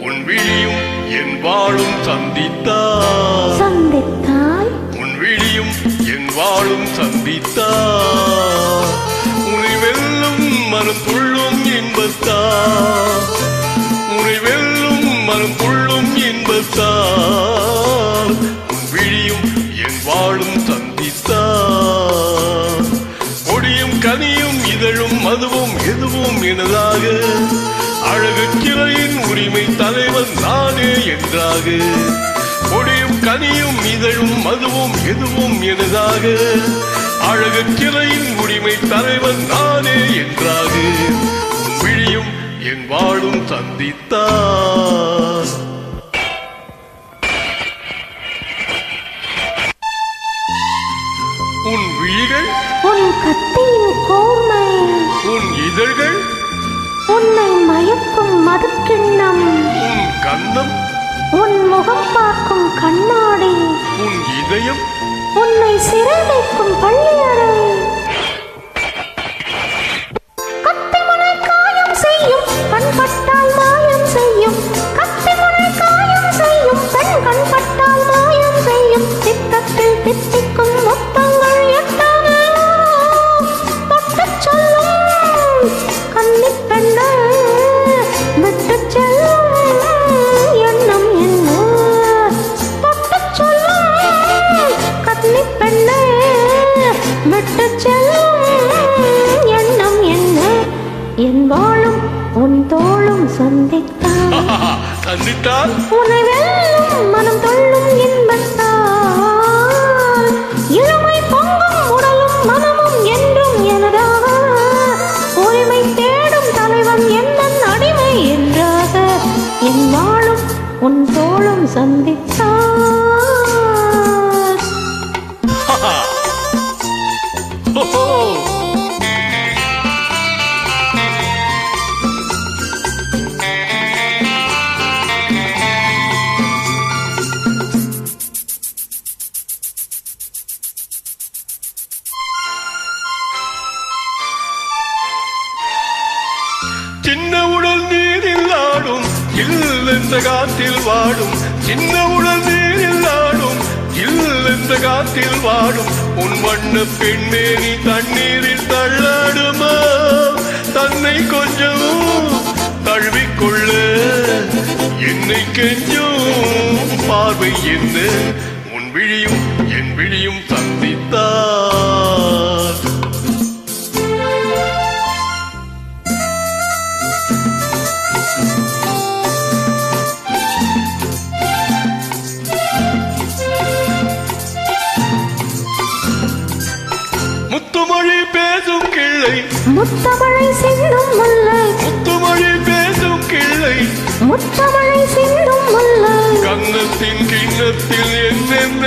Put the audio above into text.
உன் விழியும் என் வாழும் சந்தித்தாய் உன் விழியும் என் வாழும் சந்தித்தாய் உன்னை வெல்லும் மனம் துள்ளும் இன்பத்தாய் உன்னை வெல்லும் மனம் துள்ளும் இன்பத்தாய் உன் விழியும் என் வாழும் சந்தித்தாய் கொடியும் கனியும் இதழும் மதுவும் எதுவும் எனதாக அழகு கிளையின் உரிமை தலைவன் நானே என்றாக கொடியும் கனியும் இதழும் மதுவும் எதுவும் எனதாக அழகு கிளையின் உரிமை தலைவன் நானே என்றாக விழியும் என் வாழும் சந்தித்தார் உன் விழிகள் உன் கத்தியின் கோமை உன் இதழ்கள் உன்னை மயக்கும் மதுக்கிண்ணம் உன் கன்னம் உன் முகம் பார்க்கும் கண்ணாடி உன் இதயம் உன்னை சிறை வைக்கும் பள்ளியறை கத்திமுனை காயம் செய்யும் கண்பட்டால் மாயம் செய்யும் கத்திமுனை காயம் செய்யும் பெண் கண்பட்டால் மாயம் செய்யும் சித்தத்தில் தித்திக்கும் மொத்தங்கள் எத்தனை தொட்டுச் சொல்லும் கன்னிப் பெண்ணை விட்டுச் செல்லும் எண்ணம் என்ன தொட்டுச் சொல்லும் கன்னிப் பெண்ணை விட்டுச் செல்லும் எண்ணம் என்ன என் வாழும் உன் தோளும் சந்தித்தால் உன்னை வெல்லும் மனம் தொள்ளும் இன்பத்தால் இளமை பொங்கும் உடலும் மனமும் என்றும் எனதாக உரிமை தேடும் தலைவன் என்னன் அடிமை என்றாக என் வாழும் உன் தோளும் சந்தித்தார் சின்ன உடல் நீரில் ஆடும் என்ற காத்தில் வாடும் சின்ன உடல் நீரில் ஆடும் என்ற காத்தில் வாடும் உன் வண்ண பெண்மேனி தண்ணீரில் தள்ளாடுமா தன்னை கொஞ்சம் தழுவிக்கொள்ள என்னை கெஞ்சும் பார்வை என்ன உன் விழியும் என் விழியும் சந்தித்தார் முத்துமொழி பேசும் கிள்ளை முத்தமழை சிந்தும் முல்லை முத்துமொழி பேசும் கிள்ளை முத்தமழை சிந்தும் முல்லை கன்னத்தின் கிண்ணத்தில் என்னென்ன